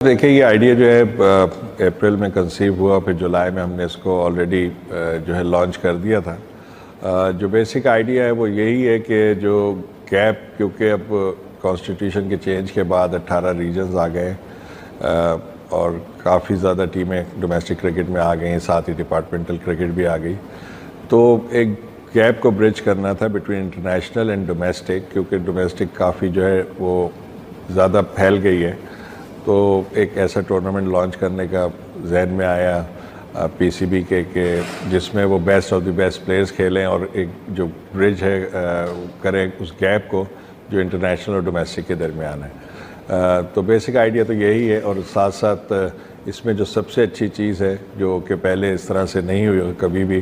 دیکھیں یہ آئیڈیا جو ہے اپریل میں کنسیو ہوا، پھر جولائی میں ہم نے اس کو آلریڈی جو ہے لانچ کر دیا تھا۔ جو بیسک آئیڈیا ہے وہ یہی ہے کہ جو گیپ، کیونکہ اب کانسٹیٹیوشن کے چینج کے بعد 18 ریجنز آ گئے اور کافی زیادہ ٹیمیں ڈومیسٹک کرکٹ میں آ گئیں، ساتھ ہی ڈپارٹمنٹل کرکٹ بھی آ گئی، تو ایک گیپ کو برج کرنا تھا بٹوین انٹرنیشنل اینڈ ڈومیسٹک، کیونکہ ڈومیسٹک کافی جو ہے وہ زیادہ پھیل گئی ہے، تو ایک ایسا ٹورنامنٹ لانچ کرنے کا ذہن میں آیا پی سی بی کے کہ جس میں وہ best of the best players کھیلیں اور ایک جو برج ہے کریں اس گیپ کو جو انٹرنیشنل اور ڈومیسٹک کے درمیان ہے۔ تو بیسک آئیڈیا تو یہی ہے، اور ساتھ ساتھ اس میں جو سب سے اچھی چیز ہے جو کہ پہلے اس طرح سے نہیں ہوئی کبھی بھی،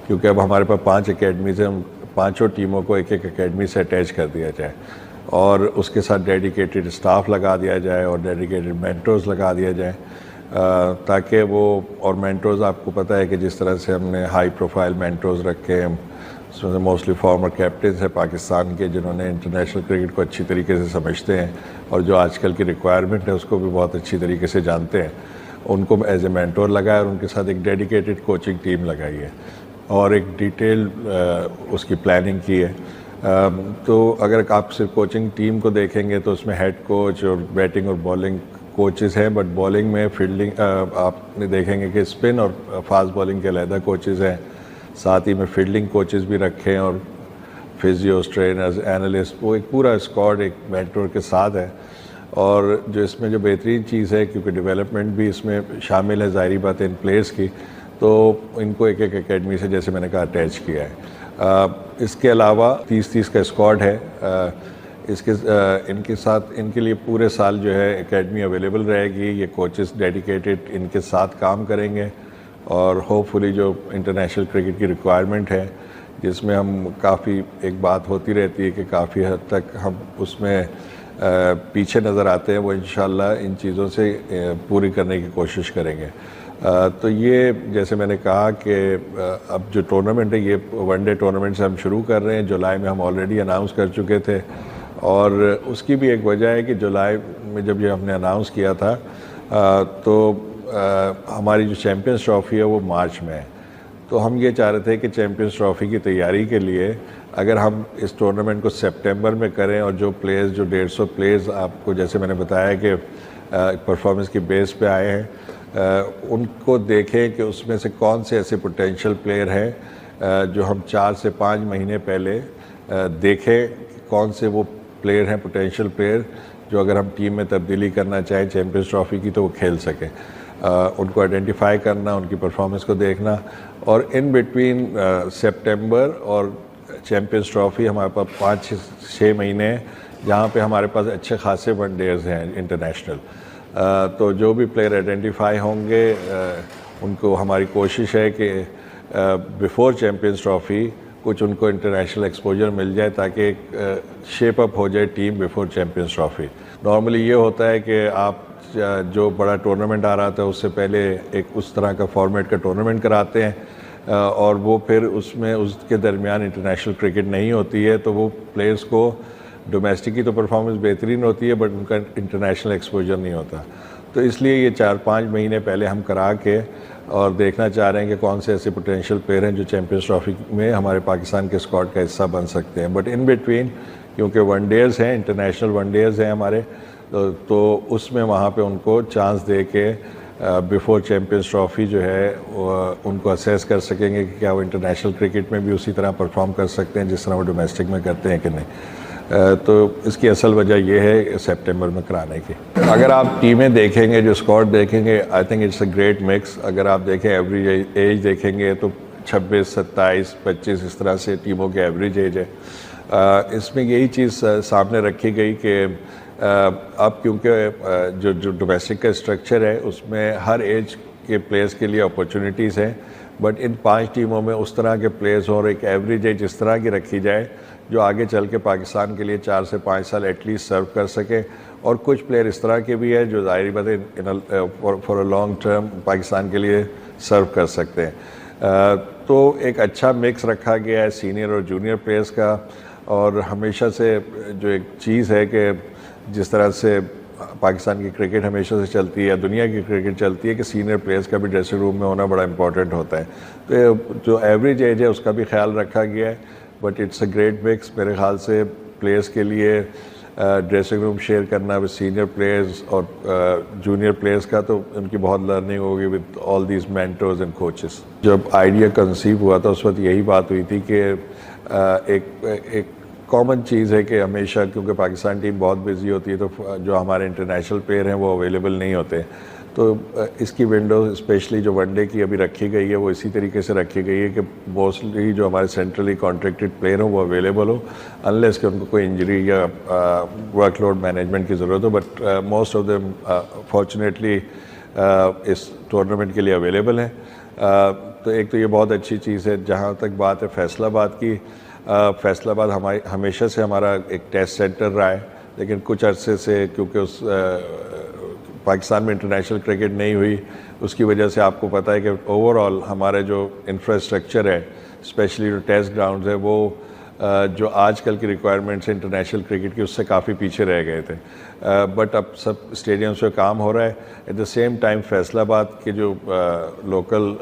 کیونکہ اب ہمارے پاس 5 اکیڈمیز ہیں، ہم پانچوں ٹیموں کو ایک ایک اکیڈمی سے اٹیچ کر دیا جائے اور اس کے ساتھ ڈیڈیکیٹڈ اسٹاف لگا دیا جائے اور ڈیڈیکیٹڈ مینٹورز لگا دیا جائے، تاکہ وہ، اور مینٹورز آپ کو پتہ ہے کہ جس طرح سے ہم نے ہائی پروفائل مینٹورز رکھے ہیں، اس میں سے موسٹلی فارمر کیپٹنز ہیں پاکستان کے، جنہوں نے انٹرنیشنل کرکٹ کو اچھی طریقے سے سمجھتے ہیں اور جو آج کل کی ریکوائرمنٹ ہے اس کو بھی بہت اچھی طریقے سے جانتے ہیں، ان کو ایز اے مینٹور لگایا اور ان کے ساتھ ایک ڈیڈیکیٹڈ کوچنگ ٹیم لگائی ہے اور ایک ڈیٹیل اس کی پلاننگ کی ہے۔ تو اگر آپ صرف کوچنگ ٹیم کو دیکھیں گے تو اس میں ہیڈ کوچ اور بیٹنگ اور بالنگ کوچز ہیں، بٹ بالنگ میں فیلڈنگ آپ نے دیکھیں گے کہ اسپن اور فاسٹ بالنگ کے علیحدہ کوچز ہیں، ساتھ ہی میں فیلڈنگ کوچز بھی رکھے ہیں اور فزیوز، ٹرینرز، اینالسٹ، وہ ایک پورا اسکواڈ ایک مینٹور کے ساتھ ہے۔ اور جو اس میں جو بہترین چیز ہے، کیونکہ ڈیولپمنٹ بھی اس میں شامل ہے ظاہری بات ہے ان پلیئرس کی، تو ان کو ایک ایک اکیڈمی سے جیسے میں نے کہا اٹیچ کیا ہے۔ اس کے علاوہ 30 کا اسکواڈ ہے، ان کے ساتھ ان کے لیے پورے سال جو ہے اکیڈمی اویلیبل رہے گی، یہ کوچز ڈیڈیکیٹڈ ان کے ساتھ کام کریں گے اور ہوپ فلی جو انٹرنیشنل کرکٹ کی ریکوائرمنٹ ہے، جس میں ہم کافی ایک بات ہوتی رہتی ہے کہ کافی حد تک ہم اس میں پیچھے نظر آتے ہیں، وہ انشاءاللہ ان چیزوں سے پوری کرنے کی کوشش کریں گے۔ تو یہ جیسے میں نے کہا کہ اب جو ٹورنامنٹ ہے یہ ون ڈے ٹورنامنٹ سے ہم شروع کر رہے ہیں، جولائی میں ہم آلریڈی اناؤنس کر چکے تھے، اور اس کی بھی ایک وجہ ہے کہ جولائی میں جب یہ ہم نے اناؤنس کیا تھا تو ہماری جو چیمپئنز ٹرافی ہے وہ مارچ میں ہے، تو ہم یہ چاہ رہے تھے کہ چیمپئنز ٹرافی کی تیاری کے لیے اگر ہم اس ٹورنامنٹ کو سپٹمبر میں کریں اور جو پلیئرز، جو 150 پلیئرز آپ کو جیسے میں نے بتایا کہ پرفارمنس کی بیس پہ آئے ہیں، ان کو دیکھیں کہ اس میں سے کون سے ایسے پوٹینشیل پلیئر ہیں جو ہم 4 سے 5 مہینے پہلے دیکھیں کون سے وہ پلیئر ہیں، پوٹینشیل پلیئر جو اگر ہم ٹیم میں تبدیلی کرنا چاہیں چیمپئنز ٹرافی کی تو وہ کھیل سکیں، ان کو آئیڈینٹیفائی کرنا، ان کی پرفارمنس کو دیکھنا، اور ان بٹوین سپٹمبر اور چیمپئنز ٹرافی ہمارے پاس 5-6 مہینے ہیں جہاں پہ ہمارے پاس اچھے خاصے ون ڈیز ہیں انٹرنیشنل، تو جو بھی پلیئر آئیڈینٹیفائی ہوں گے ان کو ہماری کوشش ہے کہ بیفور چیمپئنز ٹرافی کچھ ان کو انٹرنیشنل ایکسپوجر مل جائے تاکہ ایک شیپ اپ ہو جائے team before champions trophy. Normally یہ ہوتا ہے کہ آپ جو بڑا ٹورنامنٹ آ رہا تھا اس سے پہلے ایک اس طرح کا فارمیٹ کا ٹورنامنٹ کراتے ہیں، اور وہ پھر اس میں اس کے درمیان انٹرنیشنل کرکٹ نہیں ہوتی ہے، تو وہ پلیئرز کو ڈومیسٹک کی تو پرفارمنس بہترین ہوتی ہے بٹ ان کا انٹرنیشنل ایکسپوجر نہیں ہوتا، تو اس لیے یہ 4-5 مہینے پہلے ہم کرا کے اور دیکھنا چاہ رہے ہیں کہ کون سے ایسے پوٹینشیل پلیئر ہیں جو چیمپئنز ٹرافی میں ہمارے پاکستان کے اسکواڈ کا حصہ بن سکتے ہیں، بٹ ان بٹوین کیونکہ ون ڈیز ہیں، انٹرنیشنل ون ڈیز ہیں ہمارے، تو اس میں وہاں پہ ان کو چانس دے کے بیفور چیمپئنز ٹرافی جو ہے ان کو اسیس کر سکیں گے کہ کیا وہ انٹرنیشنل کرکٹ میں بھی اسی طرح پرفارم کر سکتے ہیں جس طرح وہ ڈومیسٹک میں کرتے ہیں کہ نہیں۔ تو اس کی اصل وجہ یہ ہے سپٹمبر میں کرانے کی۔ اگر آپ ٹیمیں دیکھیں گے، جو اسکواڈ دیکھیں گے، I think it's a great mix. اگر آپ دیکھیں ایوریج ایج دیکھیں گے تو 26، 27، 25 اس طرح سے ٹیموں کے ایوریج ایج ہے۔ اس میں یہی چیز سامنے رکھی گئی کہ اب کیونکہ جو ڈومیسٹک کا اسٹرکچر ہے اس میں ہر ایج کے پلیئرز کے لیے اپرچونیٹیز ہیں، بٹ ان 5 ٹیموں میں اس طرح کے پلیئرز اور ایک ایوریج ایج اس طرح کی رکھی جائے جو آگے چل کے پاکستان کے لیے 4 سے 5 سال ایٹ لیسٹ سرو کر سکے، اور کچھ پلیئر اس طرح کے بھی ہیں جو ظاہری بات ہے for a long term Pakistan کے لیے سرو کر سکتے ہیں۔ تو ایک اچھا مکس رکھا گیا ہے سینئر اور جونیئر پلیئرز کا، اور ہمیشہ سے جو ایک چیز ہے کہ جس طرح سے پاکستان کی کرکٹ ہمیشہ سے چلتی ہے یا دنیا کی کرکٹ چلتی ہے کہ سینئر پلیئرز کا بھی ڈریسنگ روم میں ہونا بڑا امپورٹنٹ ہوتا ہے. تو جو ایوریج ایج ہے اس کا بھی خیال رکھا گیا ہے, but it's a great mix. میرے خیال سے پلیئرز کے لیے ڈریسنگ روم شیئر کرنا ود سینئر پلیئرز اور جونیئر پلیئرز کا, تو ان کی بہت لرننگ ہوگی with all these mentors and coaches. جب آئیڈیا کنسیو ہوا تھا اس وقت یہی بات ہوئی تھی کہ ایک کامن چیز ہے کہ ہمیشہ, کیونکہ پاکستان ٹیم بہت بزی ہوتی ہے, تو جو ہمارے انٹرنیشنل پلیئر ہیں وہ اویلیبل نہیں ہوتے, تو اس کی ونڈو اسپیشلی جو ون ڈے کی ابھی رکھی گئی ہے وہ اسی طریقے سے رکھی گئی ہے کہ موسٹلی جو ہمارے سینٹرلی کانٹریکٹڈ پلیئر ہوں وہ اویلیبل ہو, انلیس کہ ان کو کوئی انجری یا ورک لوڈ مینجمنٹ کی ضرورت ہو, but most of them fortunately اس ٹورنامنٹ کے لیے اویلیبل ہیں. تو ایک تو یہ بہت اچھی چیز ہے. جہاں تک بات ہے فیصل آباد کی, فیصل آباد ہمیشہ سے ہمارا ایک ٹیسٹ سینٹر رہا ہے, لیکن کچھ عرصے سے کیونکہ اس پاکستان میں انٹرنیشنل کرکٹ نہیں ہوئی, اس کی وجہ سے آپ کو پتہ ہے کہ اوور آل ہمارے جو انفراسٹرکچر ہے, اسپیشلی جو ٹیسٹ گراؤنڈز ہے, وہ جو آج کل کی ریکوائرمنٹس انٹرنیشنل کرکٹ کی اس سے کافی پیچھے رہ گئے تھے. بٹ اب سب اسٹیڈیمس پہ کام ہو رہا ہے. At the same time Faisalabad کے جو لوکل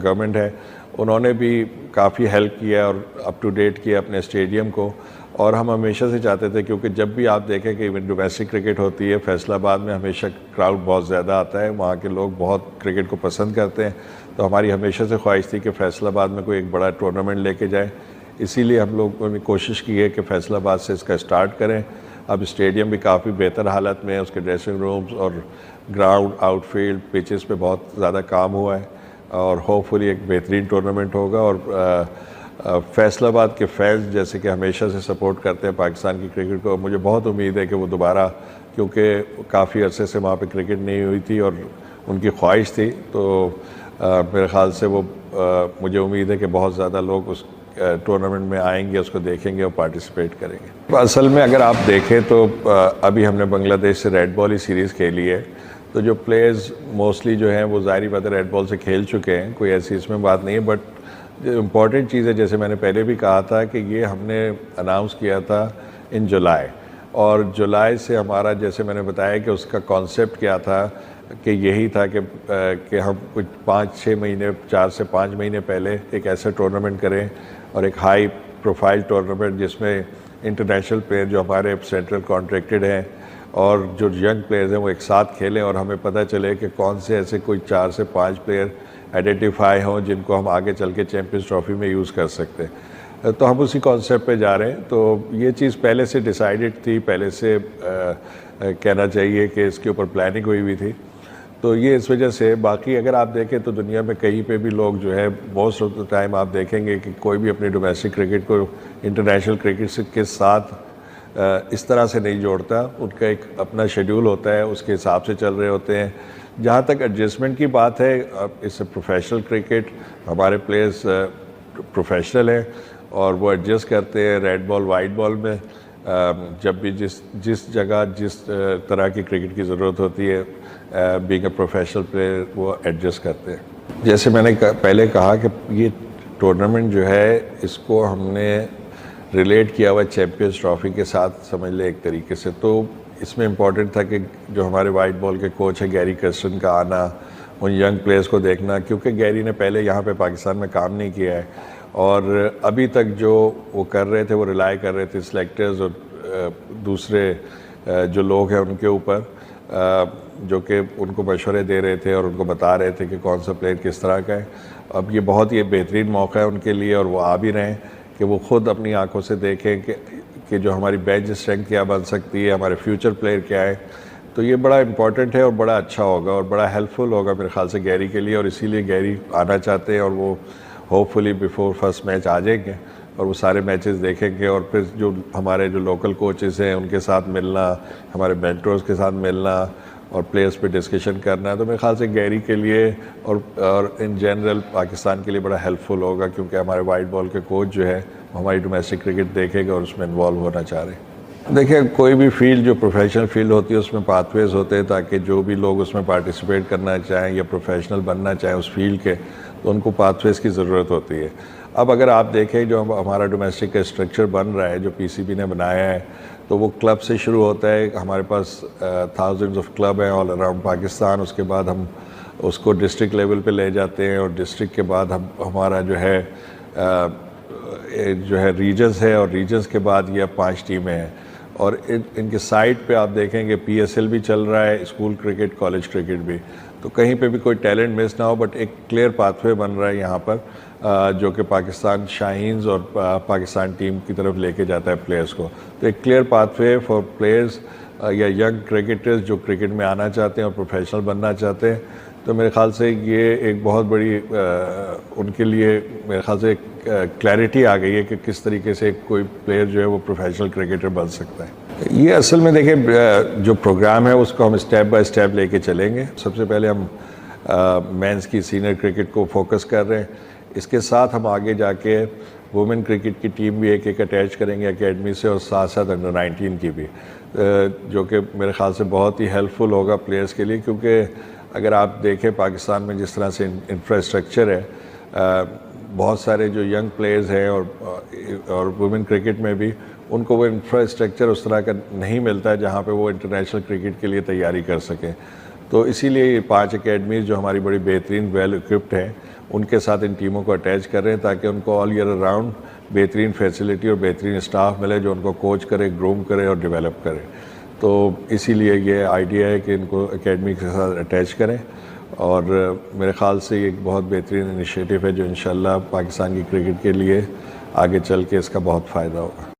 گورنمنٹ ہے انہوں نے بھی کافی ہیلپ کیا اور اپ ٹو ڈیٹ کیا اپنے اسٹیڈیم کو, اور ہم ہمیشہ سے چاہتے تھے, کیونکہ جب بھی آپ دیکھیں کہ ایون ڈومیسٹک کرکٹ ہوتی ہے فیصل آباد میں ہمیشہ کراؤڈ بہت زیادہ آتا ہے, وہاں کے لوگ بہت کرکٹ کو پسند کرتے ہیں, تو ہماری ہمیشہ سے خواہش تھی کہ فیصل آباد میں کوئی ایک بڑا ٹورنامنٹ لے کے جائیں. اسی لیے ہم لوگوں نے کوشش کی ہے کہ فیصل آباد سے اس کا اسٹارٹ کریں. اب اسٹیڈیم بھی کافی بہتر حالت میں ہے, اس کے ڈریسنگ رومز اور گراؤنڈ, آؤٹ فیلڈ, پچز پہ بہت زیادہ کام ہوا ہے, اور ہوپ فلی ایک بہترین ٹورنامنٹ ہوگا. اور فیصل آباد کے فینس جیسے کہ ہمیشہ سے سپورٹ کرتے ہیں پاکستان کی کرکٹ کو, مجھے بہت امید ہے کہ وہ دوبارہ, کیونکہ کافی عرصے سے وہاں پہ کرکٹ نہیں ہوئی تھی اور ان کی خواہش تھی, تو میرے خیال سے وہ مجھے امید ہے کہ بہت زیادہ لوگ اس ٹورنامنٹ میں آئیں گے, اس کو دیکھیں گے اور پارٹیسپیٹ کریں گے. اصل میں اگر آپ دیکھیں تو ابھی ہم نے بنگلہ دیش سے ریڈ بال ہی سیریز کھیلی ہے, تو جو پلیئرز موسٹلی جو ہیں وہ ظاہری بات ہے ریڈ بال سے کھیل چکے ہیں, کوئی ایسی اس میں بات نہیں ہے. بٹ جو امپورٹنٹ چیز ہے, جیسے میں نے پہلے بھی کہا تھا کہ یہ ہم نے اناؤنس کیا تھا ان جولائی, اور جولائی سے ہمارا, جیسے میں نے بتایا کہ اس کا کانسیپٹ کیا تھا کہ یہی تھا کہ ہم کچھ 5-6 مہینے 4 سے 5 مہینے پہلے ایک ایسا ٹورنامنٹ کریں, اور ایک ہائی پروفائل ٹورنامنٹ جس میں انٹرنیشنل پلیئر جو ہمارے سینٹرل کانٹریکٹڈ ہیں اور جو ینگ پلیئرز ہیں وہ ایک ساتھ کھیلیں, اور ہمیں پتہ چلے کہ کون سے ایسے کوئی 4 سے 5 پلیئر آئیڈینٹیفائی ہوں جن کو ہم آگے چل کے چیمپئنز ٹرافی میں یوز کر سکتے ہیں. تو ہم اسی کانسیپٹ پہ جا رہے ہیں. تو یہ چیز پہلے سے ڈیسائیڈڈ تھی, پہلے سے کہنا چاہیے کہ اس کے اوپر پلاننگ ہوئی ہوئی تھی, تو یہ اس وجہ سے. باقی اگر آپ دیکھیں تو دنیا میں کہیں پہ بھی لوگ جو ہے موسٹ آف دا ٹائم آپ دیکھیں گے کہ کوئی بھی اپنی ڈومیسٹک کرکٹ کو انٹرنیشنل کرکٹ کے ساتھ اس طرح سے نہیں جوڑتا. ان کا ایک اپنا شیڈیول ہوتا ہے, اس کے حساب سے چل رہے ہوتے ہیں. جہاں تک ایڈجسٹمنٹ کی بات ہے, اس سے پروفیشنل کرکٹ, ہمارے پلیئرز پروفیشنل ہیں اور وہ ایڈجسٹ کرتے ہیں ریڈ بال وائٹ بال میں, جب بھی جس جگہ جس طرح کی کرکٹ کی ضرورت ہوتی ہے, بینگ اے پروفیشنل پلیئر وہ ایڈجسٹ کرتے ہیں. جیسے میں نے پہلے کہا کہ یہ ٹورنامنٹ جو ہے اس کو ہم نے ریلیٹ کیا ہوا چیمپئنز ٹرافی کے ساتھ, سمجھ لیں ایک طریقے سے. تو اس میں امپورٹنٹ تھا کہ جو ہمارے وائٹ بال کے کوچ ہیں گیری کرسٹن کا آنا, ان ینگ پلیئرز کو دیکھنا, کیونکہ گیری نے پہلے یہاں پہ پاکستان میں کام نہیں کیا ہے, اور ابھی تک جو وہ کر رہے تھے وہ ریلائی کر رہے تھے سلیکٹرز اور دوسرے جو لوگ ہیں ان کے اوپر, جو کہ ان کو مشورے دے رہے تھے اور ان کو بتا رہے تھے کہ کون سا پلیئر کس طرح کا ہے. اب یہ بہت ہی بہترین موقع ہے ان کے لیے, اور وہ آ بھی رہے ہیں کہ وہ خود اپنی آنکھوں سے دیکھیں کہ جو ہماری بینچ اسٹرینتھ کیا بن سکتی ہے, ہمارے فیوچر پلیئر کیا ہے. تو یہ بڑا امپورٹنٹ ہے اور بڑا اچھا ہوگا اور بڑا ہیلپ فل ہوگا میرے خیال سے گیری کے لیے, اور اسی لیے گیری آنا چاہتے ہیں, اور وہ ہوپ فلی بیفور فرسٹ میچ آ جائیں گے اور وہ سارے میچز دیکھیں گے. اور پھر جو ہمارے جو لوکل کوچز ہیں ان کے ساتھ ملنا, ہمارے مینٹورز کے ساتھ ملنا اور پلیئرز پہ ڈسکشن کرنا ہے, تو میرے خیال سے گیری کے لیے اور ان جنرل پاکستان کے لیے بڑا ہیلپ فل ہوگا, کیونکہ ہمارے وائٹ بال کے کوچ جو ہے ہماری ڈومیسٹک کرکٹ دیکھے گا اور اس میں انوالو ہونا چاہ رہے ہیں. دیکھیں کوئی بھی فیلڈ جو پروفیشنل فیلڈ ہوتی ہے اس میں پاتھ ویز ہوتے ہیں, تاکہ جو بھی لوگ اس میں پارٹیسپیٹ کرنا چاہیں یا پروفیشنل بننا چاہیں اس فیلڈ کے, تو ان کو پاتھ ویز کی ضرورت ہوتی ہے. اب اگر آپ دیکھیں جو ہمارا ڈومیسٹک کا اسٹرکچر بن رہا ہے جو پی سی بی نے بنایا ہے, تو تو وہ کلب سے شروع ہوتا ہے. ہمارے پاس تھاؤزنڈز آف کلب ہیں آل اراؤنڈ پاکستان. اس کے بعد ہم اس کو ڈسٹرکٹ لیول پہ لے جاتے ہیں, اور ڈسٹرکٹ کے بعد ہمارا جو ہے ریجنز ہے, اور ریجنز کے بعد یہ 5 ٹیمیں ہیں. اور ان کے سائٹ پہ آپ دیکھیں کہ PSL بھی چل رہا ہے, اسکول کرکٹ, کالج کرکٹ بھی. تو کہیں پہ بھی کوئی ٹیلنٹ مس نہ ہو, بٹ ایک کلیئر پاتھ وے بن رہا ہے یہاں پر جو کہ پاکستان شاہینز اور پاکستان ٹیم کی طرف لے کے جاتا ہے پلیئرز کو. تو ایک clear path way for players یا ینگ کرکٹرز جو کرکٹ میں آنا چاہتے ہیں اور پروفیشنل بننا چاہتے ہیں. تو میرے خیال سے یہ ایک بہت بڑی ان کے لیے میرے خیال سے ایک کلیئرٹی آ گئی ہے کہ کس طریقے سے کوئی پلیئر جو ہے وہ پروفیشنل کرکٹر بن سکتا ہے. یہ اصل میں دیکھیں جو پروگرام ہے اس کو ہم اسٹیپ بائی اسٹیپ لے کے چلیں گے. سب سے پہلے ہم مینس کی سینئر کرکٹ کو فوکس کر رہے ہیں. اس کے ساتھ ہم آگے جا کے وومن کرکٹ کی ٹیم بھی ایک اٹیچ کریں گے اکیڈمی سے, اور ساتھ ساتھ انڈر-19 کی بھی, جو کہ میرے خیال سے بہت ہی ہیلپ فل ہوگا پلیئرز کے لیے. کیونکہ اگر آپ دیکھیں پاکستان میں جس طرح سے انفراسٹرکچر ہے, بہت سارے جو ینگ پلیئرز ہیں اور وومن کرکٹ میں بھی ان کو وہ انفراسٹرکچر اس طرح کا نہیں ملتا ہے جہاں پہ وہ انٹرنیشنل کرکٹ کے لیے تیاری کر سکیں. تو اسی لیے یہ 5 اکیڈمیز جو ہماری بڑی بہترین ویل اکوپڈ ہیں ان کے ساتھ ان ٹیموں کو اٹیچ کر رہے ہیں, تاکہ ان کو آل ایئر اراؤنڈ بہترین فیسلٹی اور بہترین اسٹاف ملے جو ان کو کوچ کرے, گروم کرے اور ڈیولپ کرے. تو اسی لیے یہ آئیڈیا ہے کہ ان کو اکیڈمی کے ساتھ اٹیچ کریں, اور میرے خیال سے یہ ایک بہت بہترین انیشیٹو ہے جو انشاءاللہ پاکستان کی کرکٹ کے لیے آگے چل کے اس کا بہت فائدہ ہوگا.